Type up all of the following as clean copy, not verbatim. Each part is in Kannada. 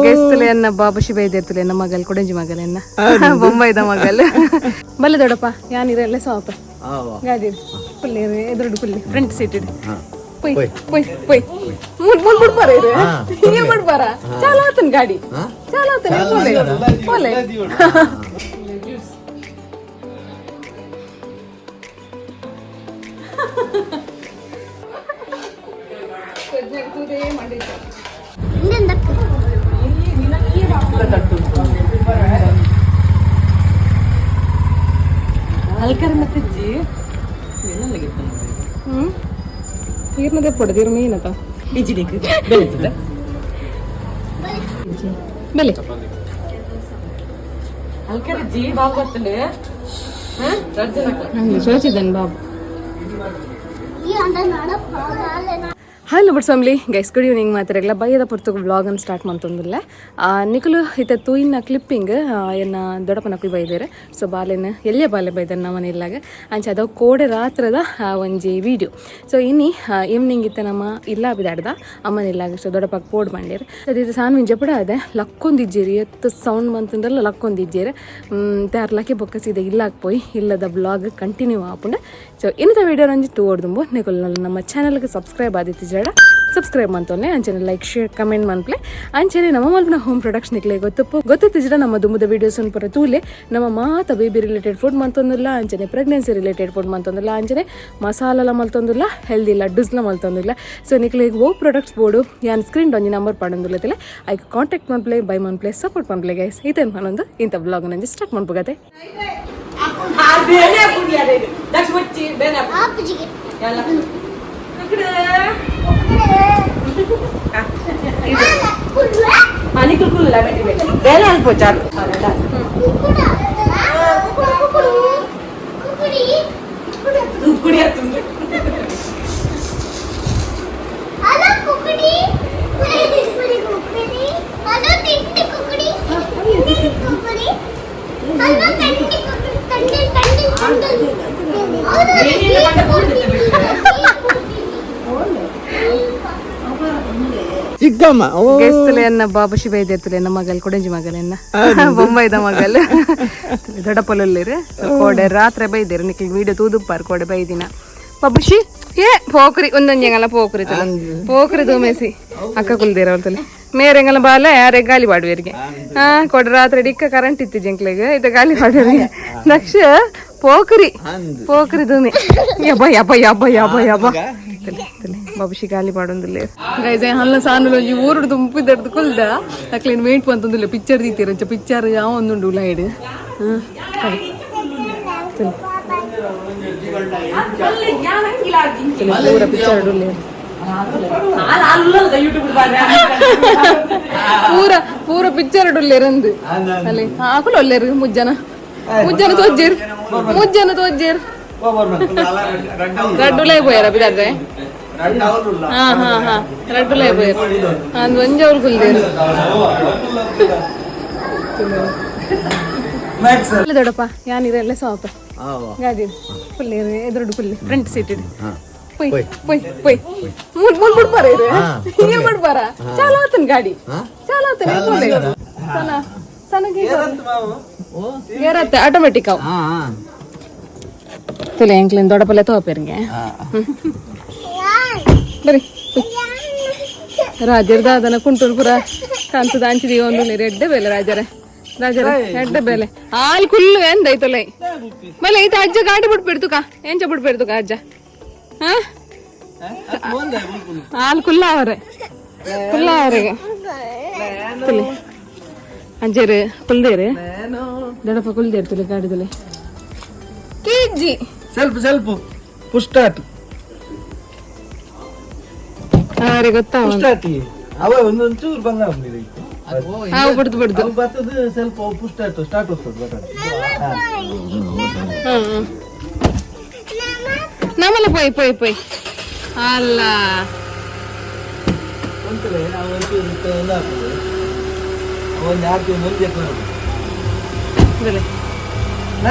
ಗೆಸ್ತಲೆ ಅನ್ನ ಬಾಬುಶಿ ಬೈದಿರ್ತಲೆ ನಮ್ಮ ಮಗಲ್ ಕೊಡಂಜಿ ಮಗಲೆನ್ನ ಬೊಂಬೈದ ಮಗಲ್ ಬಲ್ಲ ದೊಡ್ಡಪ್ಪ ಯಾನಿರಲ್ಲ ಸಾಪ ಗಾಡಿ ಪುಲ್ಲಿ ಎದುರು ಪುಲ್ಲಿ ಫ್ರಂಟ್ ಸೀಟ್ ಇಡು ಪೊಯ್ ಪೊಯ್ ಪೊಯ್ ಮುನ್ ಬಿಡ್ಬಾರ ಇದು ಹಿಂಗೆ ಬಿಡ್ಬಾರ ಚಾಲ ಆತನ್ ಗಾಡಿ ಚಾಲ ಆತನ್ ಪೋಲೆ തീർന്നതേ പൊടുതീർ മീനത്താ ചോദിച്ചതൻ ബാബു hello but family guys good evening ಮಾತಾಡಲ್ಲ ಬೈಯದ ಪುರ್ತಕ ವ್ಲಾಗ್ ಅನ್ನು ಸ್ಟಾರ್ಟ್ ಮಾಡ್ತಂದಿಲ್ಲ ನಿಖಲು ಇತ್ತ ತೂಯಿನ ಕ್ಲಿಪ್ಪಿಂಗ್ ಏನ ದೊಡ್ಡಪ್ಪ ನಕಲು ಬೈದಾರೆ ಸೊ ಬಾಲೆನ ಎಲ್ಲೇ ಬಾಲೆ ಬೈದಾರೆ ನಮ್ಮ ಮನೆಯಲ್ಲಾಗ ಅಂಚೆ ಅದು ಕೋಡೆ ರಾತ್ರದ ಒಂಜಿ ವಿಡಿಯೋ ಸೊ ಇನ್ನಿ ಈವ್ನಿಂಗ್ ಇತ್ತ ನಮ್ಮ ಇಲ್ಲ ಬಿದಾಡ್ದ ಅಮ್ಮನೆಲ್ಲಾಗ ಸೊ ದೊಡ್ಡಪ್ಪ ಪೋಡ್ ಮಾಡ್ಯಾರ ಅದು ಸಾನ್ ಮಿಂಜ ಬಿಡ ಅದೇ ಲಕ್ಕೊಂದಿಜ್ಜೇರಿ ಎತ್ತು ಸೌಂಡ್ ಬಂತಂದ್ರಲ್ಲ ಲಕ್ಕೊಂದಿಜ್ಜೇರಿ ತಯಾರ್ಲಾಕಿ ಬೊಕ್ಕಸಿದ ಇಲ್ಲಾಕ್ ಪೋಯ್ ಇಲ್ಲದ ಬ್ಲಾಗ್ ಕಂಟಿನ್ಯೂ ಆಪುಂಡ ಸೊ ಇನ್ನದ ವಿಡಿಯೋ ರಂಜಿ ತೋಡ್ದುಂಬು ನಿಖಲು ನಮ್ಮ ಚಾನಲ್ಗೆ ಸಬ್ಸ್ಕ್ರೈಬ್ ಆದಿತ್ತು ಸಬ್ಸ್ಕ್ರೈಬ್ ಮಾಡ್ತೋನೆ ಅಂಚನೆ ಲೈಕ್ ಶೇರ್ ಕಮೆಂಟ್ ಮನ್ಪ್ಲೆ ಅಂಚನೆ ನಮ್ಮ ಮಲ್ಪನ ಹೋಮ್ ಪ್ರೊಡಕ್ಷನ್ ನಿಕ್ಲೆ ಗೊತ್ತಿಜ್ಜ ನಮ್ಮ ದುಮ್ಮದ ವಿಡಿಯೋಸ್ ಪರ ತೂಲೆ ನಮ್ಮ ಮಾತ ಬೇಬಿ ರಿಲೇಟೆಡ್ ಫುಡ್ ಮಂತೊಂದಿಲ್ಲ ಅಂಚನೆ ಪ್ರೆಗ್ನೆನ್ಸಿ ರಿಲೇಟೆಡ್ ಫುಡ್ ಮಂತೊಂದಿಲ್ಲ ಅಂಚನೆ ಮಸಾಲ ಮಲ್ತೊಂದಿಲ್ಲ ಹೆಲ್ದಿ ಲಡ್ಡುಸ್ಲ ಮಲ್ತೊಂದಿಲ್ಲ ಸೊ ನಿಕ್ಲೆ ಓ ಪ್ರಾಡಕ್ಟ್ಸ್ ಬೋರ್ಡು ಯಾನ್ ಸ್ಕ್ರೀನ್ ಒಂಜಿ ನಂಬರ್ ಪಡೊಂದಿಲ್ಲತಿಲ್ಲ ಐಕ್ ಕಾಂಟ್ಯಾಕ್ಟ್ ಮನ್ಪ್ಲೆ ಬೈ ಮನ್ಪ್ಲೆ ಸಪೋರ್ಟ್ ಮನ್ಪ್ಲೆ ಗೈಸ್ ಇದೇನು ಮನೊಂದು ಇಂಥ ಬ್ಲಾಗ್ ನಂಜಿ ಸ್ಟಾರ್ಟ್ ಮನ್ಪುಗತೆ ಗೆಸ್ತಲೆ ಅನ್ನ ಬಾಬುಶಿ ಬೈದಿರ್ತಲೆ ನಮ್ಮ ಮಗಲ್ ಕೊಡಂಜಿ ಮಗಲೆನ್ನ ಬೊಂಬೈದ ಮಗಲ್ ದೊಡ್ಡಪೊಲ್ಲಿರಿ ಕೋಡೆ ರಾತ್ರಿ ಬೈದಿರು ನಿಕ್ಲಿ ವಿಡಿಯೋ ತೂದುಪ್ಪಾರ ಕೋಡೆ ಬೈದಿನ ಬಾಬುಶಿ ಏ ಪೋಕ್ರಿ ಒಂದೊಂಜಂಗಲ್ಲ ಪೋಕ್ರಿ ಪೋಕ್ರಿ ತೂಮೇಸಿ ಅಕ್ಕ ಕುಲ್ದಿರ ಅವತ್ತಲ್ಲಿ ಮೇರೆಂಗಲ ಬಾಲ ಯಾರೇ ಗಾಲಿ ಬಾಡುವರಿಗೆ ಕೊಡ ರಾತ್ರಿ ಡಿಕ್ಕ ಕರೆಂಟ್ ಇತ್ತು ಜಂಕ್ಲೆಗೆ ಇದು ಗಾಲಿ ಬಾಡುವರಿಗೆ ನಕ್ಷ ಪೋಕ್ರಿ ಪೋಕ್ರಿ ತೂಮೆ ಯಬ್ಬ ಯಬ್ಬ ಯಬ್ಬ ಯಬ್ಬ ಯಬ್ಬ ಬಾಬುಶಿ ಗಾಲಿ ಮಾಡೋದಿಲ್ಲ ಗೈಸ್ ಹಲ್ಲ ಸಾನು ಊರುಡು ತುಂಬಿದ್ದಡ್ದು ಕುಲ್ದ ಅಕ್ಲೇನು ವೇಟ್ ಬಂತಂದಿಲ್ಲ ಪಿಕ್ಚರ್ ದೀತಿರಂಚ ಪಿಕ್ಚರ್ ಯಾವ ಒಂದುಂಡು ಉಲಾಯಿಡ್ ಪೂರ ಪಿಕ್ಚರ್ ಪೂರ ಪಿಕ್ಚರ್ ಇಡಲ್ಲೇರಂದು ಅಲ್ಲಿ ಹಾಕಲು ಒಲ್ಲೇರು ಮುಜ್ಜನ ತೋಜ್ಜೇರು ರಡ್ಡುಲೇ పోయారా బిడ్డదే రడ్డులే పోయారు అందు వంజవులు కుల్దేరు దొడప యానిరల్ల సాప ಗಾಡಿ ಪುಲ್ಲಿ ಎದುರು ಪುಲ್ಲಿ ಫ್ರಂಟ್ ಸೀಟ್ ಇಡು ಪೊಯ್ ಪೊಯ್ ಪೊಯ್ ಮುನ್ ಬಿಡ್ಬಾರ ಇದು ಹಿಂಗೆ ಬಿಡ್ಬಾರ ಚಾಲ ಆತನ್ ಗಾಡಿ ಚಾಲ ಆತನ್ ಪೋಲೆ ಸನ ಗೇರತ್ತೆ ಆಟೋಮೆಟಿಕ್ ಅವು ತುಲೆ ಎಂಕ್ಲಿನ ದೊಡ್ಡಪಲ್ಲೆ ತಗೋಪೇರಿಗೆ ಬರ್ರಿ ರಾಜರ್ದ ಅದನ್ನ ಕುಂಟೂರು ಪುರ ಕಾಂತದ ಹಂಚಿದೀವಿ ಒಂದು ಎಡ್ಡೆ ಬೇಲೆ ರಾಜರ ಎಡ್ಡೆ ಬೇಲೆ ಹಾಲು ಕುಲ್ಲು ಎಂದೈತಲ್ಲ ಮಲೆ ಐತ ಅಜ್ಜ ಗಾಡಿ ಬಿಡ್ಬಿಡ್ತುಕ ಎಂಚ ಬಿಡ್ಬಿಡ್ತುಕ ಅಜ್ಜ ಹಾಲು ಕುಲ್ಲ ಅವರೇ ತುಲೆ ಅಜ್ಜರು ಕುಲ್ದೇರಿ ದೊಡ್ಡಪ್ಪ ಕುಲ್ದೇರಿ ತುಲೆ ಗಾಡಿದಲ್ಲಿ ಕೆಜಿ ಸ್ವಲ್ಪ ಪುಷ್ಟಾಟ್ ಅವರಿಗೆ ಗೊತ್ತಾವ ಅವ ಒಂದೊಂಚೂರು ಬಂದ ಬಿಡ್ದು ಬರ್ತದ ಸ್ವಲ್ಪ ಪುಷ್ಟಾಟ್ ಸ್ಟಾರ್ಟ್ ಹೋಗ್ತದೆ ನಮ್ಮಲ್ಲ ಪೊಯ್ ಅಲ್ಲ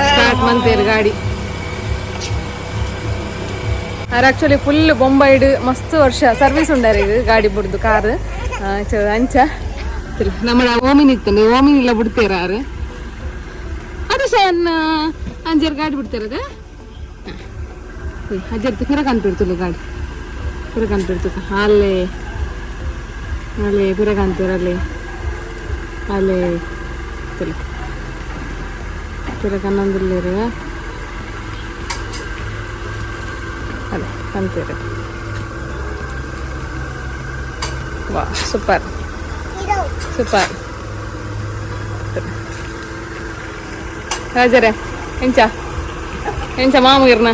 ಸ್ಟಾರ್ಟ್ ಮಂತೇರು ಗಾಡಿ ಆರ್ ಆ್ಯಕ್ಚುಲಿ ಫುಲ್ ಬೊಂಬೈಡ್ ಮಸ್ತ್ ವರ್ಷ ಸರ್ವಿಸ್ ಉಂಡಾರ ಈಗ ಗಾಡಿ ಬಿಡ್ದು ಕಾರ್ ಅಂಚ ನಮ್ಮ ಓಮಿನ್ ಇತ್ತು ಓಮಿನ್ ಇಲ್ಲ ಬಿಡ್ತೀರ ಆರು ಅದು ಸಣ್ಣ ಅಂಜರ್ ಗಾಡಿ ಬಿಡ್ತಿರದ ಅಜ್ಜರ್ತು ಪಿರ ಕನ್ಪಿಡ್ತಿಲ್ಲ ಗಾಡಿ ಪಿರ ಕನ್ಪಿಡ್ತು ಅಲ್ಲೇ ಅಲ್ಲೇ ಪಿರ ಕಾಣ್ತೀರ ಅಲ್ಲೇ ಅಲ್ಲೇ ಪಿರ ಕನ್ನೊಂದಿಲ್ಲ ಅದೇ ಕಾಣ್ತೀರ ವಾ ಸೂಪರ್ ಸೂಪರ್ ರಾಜರೇ ಎಂಚ ಮಾಮೂರ್ನ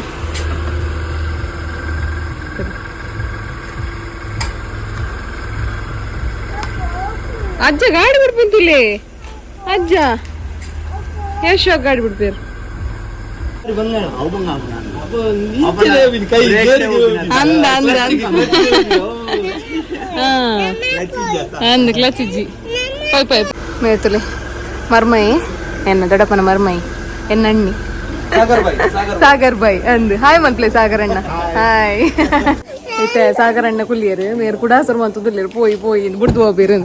ಅಜ್ಜ ಗಾಡಿ ಬಿಡ್ಪಂತಿಲ್ಲಿ ಅಜ್ಜ ಎಷ್ಟು ಗಾಡಿ ಬಿಡ್ಪೇರು ಅಂದ ಅಂದ ಅಂದ ಕ್ಲಚ್ ಇಜ್ಜಿ ಪೈ ಮೇತುಲೆ ಮರ್ಮಯಿ ಎನ್ನ ದೊಡ್ಡಪ್ಪನ ಮರ್ಮಯಿ ಎನ್ನ ಅಣ್ಣಿ ಸಾಗರ್ ಬಾಯ್ ಅಂದ್ ಹಾಯ್ ಮನ್ಪ್ಲೆ ಸಾಗರ್ ಅಣ್ಣ ಹಾಯ್ ಐತೆ ಸಾಗರ್ ಅಣ್ಣ ಕುಲ್ಲಿಯರು ಮೇರು ಕೂಡ ಸರ್ ಮಂತದಿಲ್ಲೇರು ಪೋಯಿ ಬಿಡ್ದು ಹೋಗ್ಬೇರು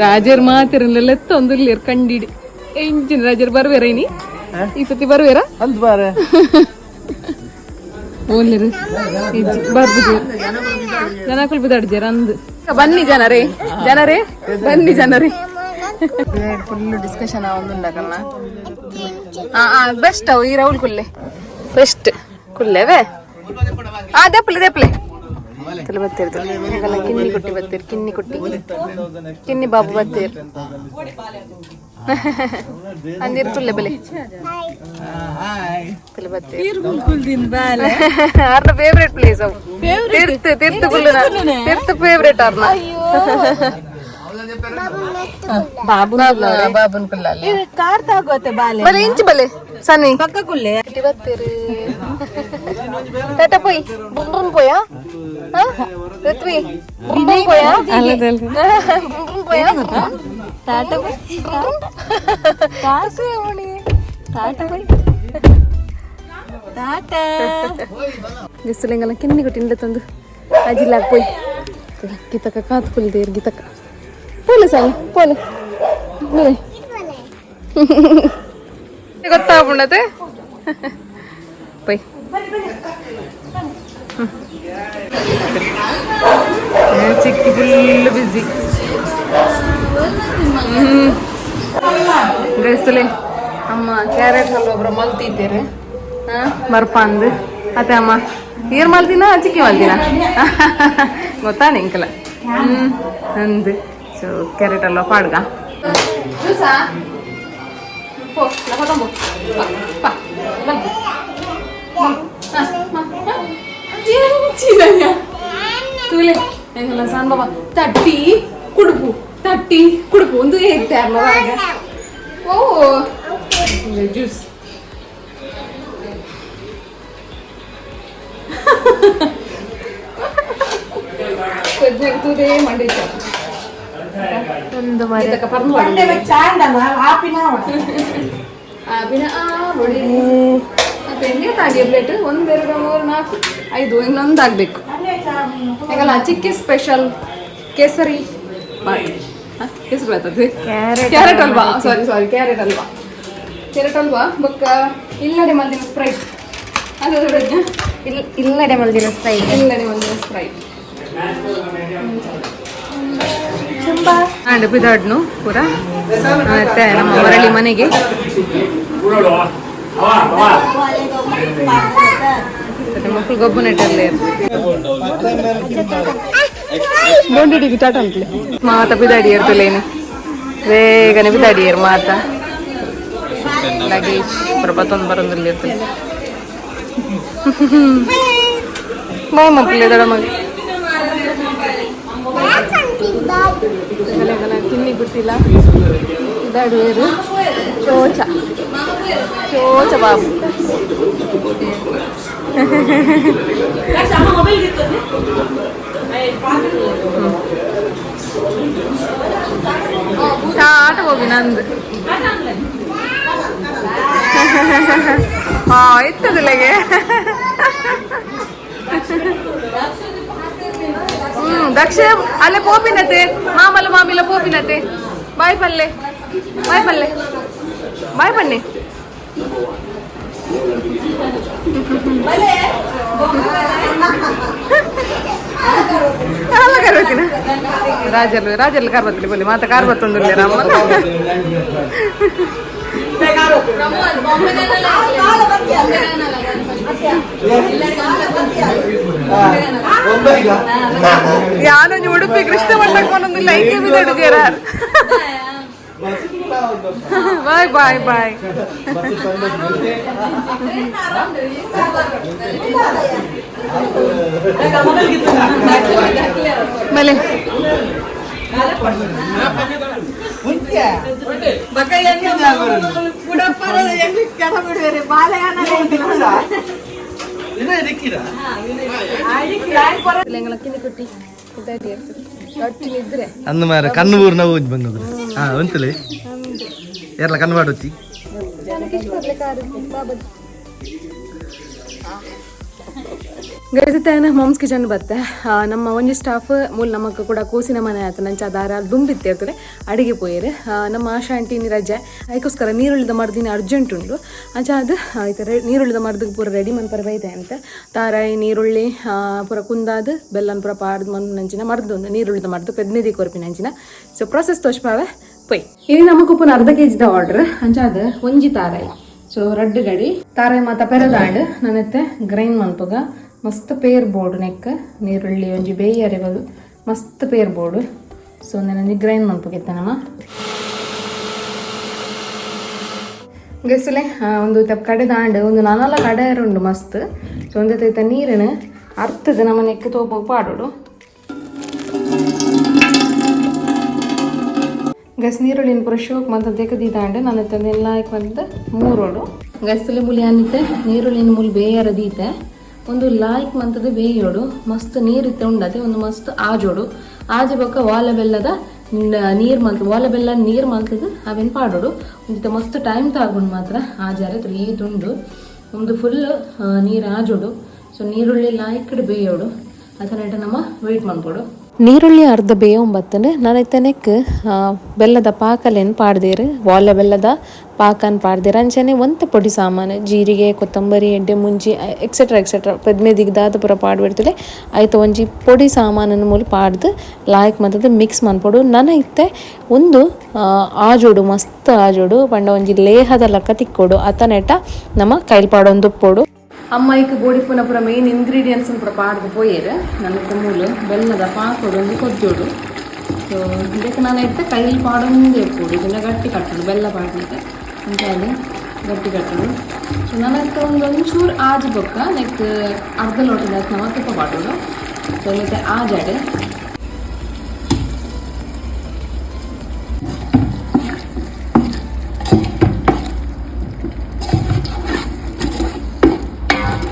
ರಾಜರ್ ಮಾತಿರಲ್ಲ ತೊಂದಿರ್ಲೇರು ಕಂಡಿಡಿ ಎಂಚಿನ ರಾಜರ್ ಬರ್ಬೇರ ಇನಿ ಈ ಸತಿ ಬರ್ಬೇರ ಅಂತ ಬಾರೆ ಓನ್ಲಿರು ಬರ್ಬೋದು ಜನ ಕುಲ್ ಬಿದ್ದಾಡ್ಜಾರ ಅಂದ್ ಬನ್ನಿ ಜನರೇ ಬನ್ನಿ ಜನರೇ ಫುಲ್ ಡಿಸ್ಕಷನ್ ಒಂದುಂಡಕಲ್ಲ ಬೆಸ್ಟ್ ಅವು ಈ ರೌಲ್ ಕುಲ್ಲೆ ಬೆಸ್ಟ್ ಕುಲ್ಲೆವೇ ದೆಪ್ಲೆ ಬತ್ತಿರ್ತಾರೆ ಕಿನ್ನಿ ಕೊಟ್ಟಿ ಬತ್ತೀರಿ ಕಿನ್ನಿ ಬಾಬು ಬತ್ತೀರಿ ಅಂದಿರ್ ಕುಲ್ಲೆ ಬೆಲೆ ಅವ್ರ ಫೇವ್ರೇಟ್ ಪ್ಲೇಸ್ ಅವು ತೀರ್ಥ ಕುಲ್ಲ ತೀರ್ಥ ಫೇವ್ರೇಟ್ ಅವ್ರನ್ನ ಬಾಬುನ್ ಕುಲ್ಲ ಕಾರ್ ತಾಗೋತೆ ಬಲೆ ಇಂಚು ಬಲೆ ಸನ್ನಿ ಪಕ್ಕ ಕುಲ್ಲೆ ಬತ್ತೀರಿ ಟಾಟಾ ಪೋಯ್ ಬುಂಬುನ್ ಪೋಯಾ ಋತ್ವಿ ಬುಂಬುನ್ ಪೋಯಾ ಬುಂಬುನ್ ಪೋಯಾ ಟಾಟಾ ಪೋಯ್ ಕಾಸೆ ಓಣಿ ಟಾಟಾ ಪೋಯ್ ಟಾಟಾ ಗೆಸ್ಸಲೆಂಗಲ್ಲ ಕಿನ್ನಿ ಕೊಟ್ಟಿಂದ ತಂದು ಅಜಿಲಾಗ್ ಪೋಯ್ ಗಿತಕ ಕಾತ್ ಕುಲ್ದೇರ್ ಗಿತಕ ಪೋಲೆ ಸಾಲ ಪೋಲೆ ಗೊತ್ತಾಗ್ಬಿಡತ್ತೆ ಪೈ ಚಿಕ್ಕಿ ಫುಲ್ ಬಿಸಿ ಡ್ರೆಸ್ಸಲ್ಲಿ ಅಮ್ಮ ಕ್ಯಾರೆಟ್ ಹಲ್ವ ಒಬ್ರು ಮಲ್ತಿದ್ದೀರಿ ಮರ್ಪ ಅಂದು ಅತ್ತೆ ಅಮ್ಮ ನೀರು ಮಲ್ತಿನ ಚಿಕ್ಕಿ ಮಲ್ತಿನ ಗೊತ್ತಾ ನಿಂಕಲ ಅಂದು ಸೊ ಕ್ಯಾರೆಟ್ ಹಲ್ವ ಪಾಡ್ಗ ಸಾನ್ ಬಾಬಾ ತಟ್ಟಿ ಕುಡುಪು ಒಂದು ಹೇಗ್ತಾ ಓ ಜ್ಯೂಸ್ ತೂದೇ ಮಂಡಿತ ಒಂದು ಮರಿ ಮತ್ತೆ ಹೆಂಗೆ ತಾಗಿ ಪ್ಲೇಟ್ 1 2 3 4 5 ಇನ್ನೊಂದು ಆಗ್ಬೇಕು ಯಾಕಲ್ಲ ಚಿಕ್ಕಿ ಸ್ಪೆಷಲ್ ಕೇಸರಿ ಹೆಸರು ಬರ್ತದೆ ಕ್ಯಾರೆಟ್ ಅಲ್ವಾ ಸಾರಿ ಕ್ಯಾರೆಟ್ ಅಲ್ವಾ ಬೊಕ್ಕ ಇಲ್ಲಡೆ ಮಲ್ದಿನ ಸ್ಪ್ರೈಟ್ ಅದು ಇಲ್ಲಡೆ ಮಲ್ದಿನ ಸ್ಪ್ರೈಟ್ ಅಂಡ್ ಬಿದಾಡ್ನು ಪೂರ ಮತ್ತೆ ನಮ್ಮ ಮರಳಿ ಮನೆಗೆ ಮಕ್ಕಳು ಗೊಬ್ಬು ನೆಟ್ಟಲ್ಲೇ ಬೋಂಡಿಗೆ ಟಾಟ ಅಂತಲೇ ಮಾತ ಬಿದಾಡಿಯರ್ ತುಲೇನು ಬೇಗನೆ ಬಿದಾಡಿಯರ್ ಮಾತ ಲಗೇಜ್ ಬರಬತ್ತೊಂದು ಬರೋದಿಲ್ಲ ಇರ್ತದೆ ಬಾಯ್ ಮಕ್ಕಳೇ ದೊಡ್ಡ ಮಗ ತಿನ್ನಿ ಬಿಟ್ಟಿಲ್ಲ ಬಿದಾಡುವೇರು ಚೋಚ ಬಾಬು ಆಟ ಹೋಗಿ ನಂದು ಹಾ ಇತ್ತದಿಲ್ಲಗೆ ದಕ್ಷ ಅಲ್ಲೇ ಪೋಪಿನತೆ ಮಾಮಲ್ಲ ಮಾಮಿಲ್ಲ ಪೋಪಿನತೆ ಬಾಯ್ ಪಲ್ಲೆ ಬಾಯ್ ಪಲ್ಲೆ ಬಾಯ್ ಬನ್ನಿ ರಾಜಲ್ಲಿ ಕಾರ್ ಬತ್ತಲಿ ಬೋಲಿ ಮಾತ ಕಾರ್ ಬತ್ತೊಂದಿಲ್ಲ ನಮ್ಮ ಯಾನೊಂದು ಉಡುಪಿ ಕೃಷ್ಣ ಮಠಕ್ಕೆ ಒಂದೊಂದಿಲ್ಲ ಐಕೆ ಬಿದ್ದಾಡಿದ್ಯಾರ ಬಾಯ್ ಬಾಯ್ ಬಾಯ್ ಮೇಲೆ ಅಂದ ಮಾರ ಕಣ್ಣು ಊರ್ ನಾವು ಬಂದದ್ದು ಹಾ ಒಂತಲೇ ಯಾರಲ್ಲ ಕಣ್ಣು ಮಾಡುತ್ತಿ ಗೈತೇನ ಮಾಮ್ಸ್ ಕಿಚನ್ ಬತ್ತೆ ನಮ್ಮ ಒಂಜಿ ಸ್ಟಾಫ್ ಮೂಲ ನಮಕ್ ಕೂಡ ಕೂಸಿನ ಮನೆ ಆಯ್ತು ನಂಚ ದಾರ ದುಂಬಿತ್ತೆ ಇರ್ತದೆ ಅಡಿಗೆ ಪೋಯರು ನಮ್ಮ ಆಶಾ ಆಂಟಿನಿ ರಜೆ ಅದಕ್ಕೋಸ್ಕರ ನೀರುಳ್ಳಿದ ಮರದಿನ ಅರ್ಜೆಂಟ್ ಉಂಟು ಅಂಚ ಅದು ಆಯ್ತು ನೀರುಳ್ಳಿದ ಮರದಿಗೆ ಪೂರ ರೆಡಿ ಮನ್ಪರ ಬೈತೆ ಅಂತ ತಾರಾಯಿ ನೀರುಳ್ಳಿ ಪೂರ ಕುಂದಾದ ಬೆಲ್ಲನ್ ಪೂರ ಪಾಡ್ದು ಮಂದು ನಂಚಿನ ಮರ್ದು ನೀರುಳ್ಳಿದ ಮರ್ದು ಪೆದ್ನೇದಿ ಕೊರ್ಪಿನ ನಂಚಿನ ಸೊ ಪ್ರೊಸೆಸ್ ತೋಚ್ಪಾವೆ ಪೊಯ್ ಇದು ನಮಕ್ ಉಪ್ಪು ಅರ್ಧ ಕೆಜಿದ ಆರ್ಡರ್ ಅಂಚ ಅದು ಒಂಜಿ ತಾರಾಯಿ ಸೊ ರಡ್ಡು ಗಡಿ ತಾರಾಯಿ ಮಾತ ಪೆರದಾಂಡ್ ನನ್ನತ್ತೆ ಗ್ರೈಂಡ್ ಮನ್ಪುಗ ಮಸ್ತ್ ಪೇರ್ ಬೋರ್ಡ್ ನೆಕ್ ನೀರುಳ್ಳಿ ಒಂಜಿ ಬೇಯರೆಗಳು ಮಸ್ತ್ ಪೇರ್ ಬೋರ್ಡ್ ಸೊ ನನಗೆ ಗ್ರೈಂಡ್ ಮನ್ಪುಗಿತ್ತ ನಮ್ಮ ಗೆಸಲೆ ಒಂದು ಕಡೆ ದಾಂಡ್ ಒಂದು ನಾನೆಲ್ಲ ಕಡೆ ಉಂಡು ಮಸ್ತ್ ಸೊ ಒಂದು ತೈತ ನೀರಿನ ಅರ್ಥದ ನಮ್ಮ ನೆಕ್ ತೋಪೋಗಿ ಪಾಡೋಡು ಗಸ್ ನೀರುಳ್ಳಿನ ಪೂರ ಶೋಕ್ ಮತ್ತು ತೆಗೆದಿದ್ದಾಂಡೆ ನನ್ನ ತಂದೆಲ್ಲ ಬಂದು ಮೂರೋಡು ಗಸಲೆ ಮುಲಿ ಅನ್ನಿತ್ತೆ ನೀರುಳ್ಳಿನ ಮುಲಿ ಬೇಯರದೀತೆ ಒಂದು ಲಾಯ್ಕ್ ಮಂತದ ಬೇಯೋಡು ಮಸ್ತ್ ನೀರಿತ್ತೆ ಉಂಡತೆ ಒಂದು ಮಸ್ತ್ ಆಜೋಡು ಆಜಿ ಬೊಕ್ಕ ವಾಲ ಬೆಲ್ಲದ ನೀರು ಮಂತ ವಾಲ ಬೆಲ್ಲ ನೀರು ಮಂತದ ಅವೇನು ಪಾಡೋಡು ಒಂದು ಮಸ್ತ್ ಟೈಮ್ ತಗೊಂಡು ಮಾತ್ರ ಆಜಾರೆ ತುಂಡು ಒಂದು ಫುಲ್ ನೀರು ಆಜೋಡು ಸೊ ನೀರುಳ್ಳಿ ಲಾಯ್ಕಡೆ ಬೇಯೋಡು ಅದನ್ನ ನಮ್ಮ ವೆಯ್ಟ್ ಮಾಡ್ಬೋಡು ನೀರುಳ್ಳಿ ಅರ್ಧ ಬೇಯೋಂಬತ್ತಂದ್ರೆ ನನಗೆ ಬೆಲ್ಲದ ಪಾಕಲೇನು ಪಾಡ್ದೇರು ವಾಲೆ ಬೆಲ್ಲದ ಪಾಕನ್ ಪಾಡ್ದೇರು ಅಂಚನೆ ಒಂತೆ ಪೊಡಿ ಸಾಮಾನು ಜೀರಿಗೆ ಕೊತ್ತಂಬರಿ ಎಡ್ಡೆ ಮುಂಜಿ ಎಕ್ಸೆಟ್ರಾ ಪೆದ್ಮೆದಿಗ್ದಾದ ಪೂರ ಪಾಡ್ಬಿಡ್ತದೆ ಆಯ್ತು ಒಂಜಿ ಪೊಡಿ ಸಾಮಾನನ ಮೂಲ ಪಾಡ್ದು ಲಾಯ್ಕ್ ಮತ್ತದ ಮಿಕ್ಸ್ ಮಾಡ್ಕೊಡು ನನಗೆ ಒಂದು ಆಜೋಡು ಮಸ್ತ್ ಆಜೋಡು ಪಂಡ ಒಂಜಿ ಲೇಹದ ಲಕ್ಕ ತಿಕ್ಕೋಡು ಅತನೆಟ ನಮ್ಮ ಕೈಲಿ ಪಾಡೊಂದು ಉಪ್ಪೋಡು ಅಮ್ಮಾಯಿಗೆ ಬೋಡಿ ಪುನಃ ಮೇನ್ ಇಂಗ್ರೀಡಿಯೆಂಟ್ಸ್ ಪೂರ ಪಾಡ್ದು ಪೋಯರು ನನಗೆ ಮೂಲು ಬೆಲ್ಲದ ಪಾಕೋಡು ಒಂದು ಕೊದ್ದೋಡು ಸೊ ಇದಕ್ಕೆ ನಾನು ಇಟ್ಟು ಕೈಲಿ ಪಾಡೊಂದು ಇಪ್ಪೋಡು ಇದೆಲ್ಲ ಗಟ್ಟಿ ಕಟ್ಟೋದು ಬೆಲ್ಲ ಪಾಡ್ಲಿಕ್ಕೆ ಅಂತಾಗಿ ಗಟ್ಟಿ ಕಟ್ಟೋದು ಸೊ ನನಗೆ ಒಂಚೂರು ಆಜು ಬೊಕ್ಕ ನೆಕ್ಸ್ಟ್ ಅರ್ಧ ಲೋಟದ ನಾವು ತುಪ್ಪ ಪಾಡೋದು ಸೊ ಮತ್ತೆ ಆಜಾಡೆ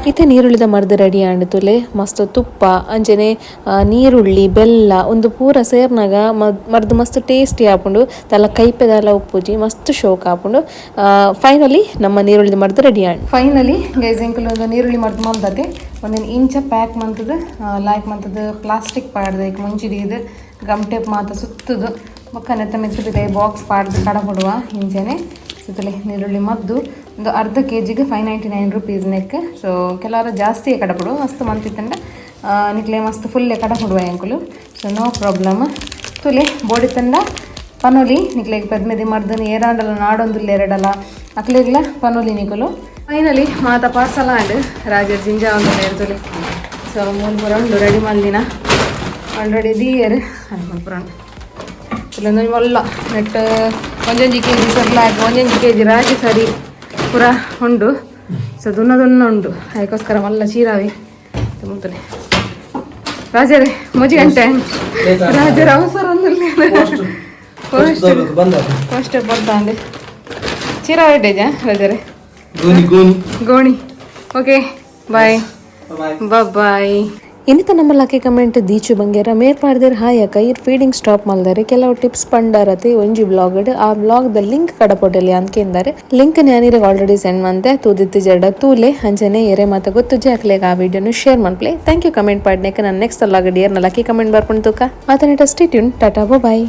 ಇತ್ತೆ ನೀರುಳ್ಳಿದ ಮರ್ದು ರೆಡಿ ಆಂಡ್ತುಲೆ ಮಸ್ತ್ ತುಪ್ಪ ಅಂಚನೆ ನೀರುಳ್ಳಿ ಬೆಲ್ಲ ಒಂದು ಪೂರ ಸೇರ್ನಾಗ ಮರ್ದು ಮಸ್ತ್ ಟೇಸ್ಟಿ ಆಪುಂಡು ತಲ್ಲ ಕೈಪೆದಲ್ಲ ಉಪ್ಪುಜಿ ಮಸ್ತ್ ಶೋಕ್ ಆಪುಂಡು ಫೈನಲಿ ನಮ್ಮ ನೀರುಳ್ಳಿದ ಮರ್ದು ರೆಡಿ ಆಂಡ್ ಫೈನಲಿ ಗೈಸ್ ಎಂಕಲ್ ಒಂದು ನೀರುಳ್ಳಿ ಮರ್ದು ಮಲ್ದತೆ ಒಂದೇನು ಇಂಚ ಪ್ಯಾಕ್ ಮಂತದ ಲಾಯ್ಕ್ ಮಂತದ ಪ್ಲಾಸ್ಟಿಕ್ ಪಾಡ್ದು ಈಗ ಮುಂಚಿಡಿದು ಗಮ್ ಟೇಪ್ ಮಾತ ಸುತ್ತದು ಮಕ್ಕನೆತ್ತ ಮೆತ್ತಬಿದೆ ಬಾಕ್ಸ್ ಪಾಡ್ದು ಕಡ ಕೊಡುವ ಇಂಚನೆ ಸುತ್ತಲೇ ನೀರುಳ್ಳಿ ಮದ್ದು ಒಂದು ಅರ್ಧ ಕೆಜಿಗೆ 599 ರೂಪೀಸ್ ನೆಕ್ ಸೊ ಕೆಲವರು ಜಾಸ್ತಿ ಕಡಪಡು ಮಸ್ತ್ ಮಂತಿತ್ತಂಡ ನಿಕ್ಲೆ ಮಸ್ತ್ ಫುಲ್ಲೇ ಕಡಪಡುವ ಅಂಕುಲು ಸೊ ನೋ ಪ್ರಾಬ್ಲಮ್ ತುಲೆ ಬೋಡಿ ತಂಡ ಪನೋಲಿ ನಿಕ್ಲೆಗೆ ಪದ್ಮೆದಿ ಮರ್ದನಿ ಏರಾಂಡಲ್ಲ ನಾಡೊಂದುಲ್ಲ ಎರಡಲ್ಲ ಅಕ್ಲೆಗ್ಲ ಪನೋಲಿ ನಿಕುಲು ಫೈನಲಿ ಮಾತ ಪಾರ್ಸಲ್ ಆಂಡ್ ರಾಜರ್ ಜಿಂಜಾ ಒಂದು ಇರ್ತದೆ ಸೊ ಮೂಲ ಪುರ ಉಂಡು ರೆಡಿ ಮಲ್ದಿನ ಆಲ್ರೆಡಿ ದೀಯರ್ ಅನ್ಕೊಂಡು ಪುರ ಉಂಟು ಇಲ್ಲೊಂದು ಒಲ್ಲ ನೆಟ್ ಒಂದೊಂದು ಕೆಜಿ ಸರ್ಲಾಗ ಒಂದೊಂದು ಕೆಜಿ ರಾಗಿ ಸರಿ ಪೂರ ಉಂಡು ಸೊ ದುನ್ನ ಉಂಡು ಅದಕ್ಕೋಸ್ಕರ ಮಲ್ಲ ಚೀರಾವಿ ಮುಂತಲೆ ರಾಜರೇ ಮುಜಿ ಗಂಟೆ ರಾಜರ ಅವಸರ ಫಸ್ಟ್ ಬರ್ತಾ ಅಂದೆ ಚೀರಾವಿ ಇಟ್ಟೇಜ ರಾಜರೇ ಗೋಣಿ ಓಕೆ ಬಾಯ್ ಬಾಯ್ ಇನ್ನಿತ ನಮ್ಮ ಲಕ್ಕಿ ಕಮೆಂಟ್ ದೀಚು ಬಂಗೇರ ಮೇರ್ ಪಾಡ್ದೇರ್ ಹಾಯಕ ಇರ್ ಫೀಡಿಂಗ್ ಸ್ಟಾಪ್ ಮಲ್ದಾರೆ ಕೆಲವು ಟಿಪ್ಸ್ ಪಂಡಾರತೆ ಒಂಜಿ ಬ್ಲಾಗ್ ಆ ಬ್ಲಾಗ್ ದ ಲಿಂಕ್ ಕಡಪೊಟ್ಟಲಿ ಅಂದ್ಕೆಂದಾರೆ ಲಿಂಕ್ ನ್ಯಾನಿರಿಗೆ ಆಲ್ರೆಡಿ ಸೆಂಡ್ ಮಂತೆ ತೂದಿತ್ತು ಜಡ ತೂಲೆ ಅಂಚನೆ ಎರೆ ಮಾತ ಗೊತ್ತು ಜಾಕ್ಲೆಗ ಆ ವಿಡಿಯೋನು ಶೇರ್ ಮಾಡ್ಪ್ಲೆ ಥ್ಯಾಂಕ್ ಯು ಕಮೆಂಟ್ ಪಾಡ್ನೇಕ ನಾನು ನೆಕ್ಸ್ಟ್ ಅಲ್ಲಾಗ ಡಿಯರ್ ನ ಲಕ್ಕಿ ಕಮೆಂಟ್ ಬರ್ಕೊಂಡು ತೂಕ ಮಾತನಾಟ ಸ್ಟೇ ಟ್ಯೂನ್ ಟಾಟಾ ಬಾಯ್.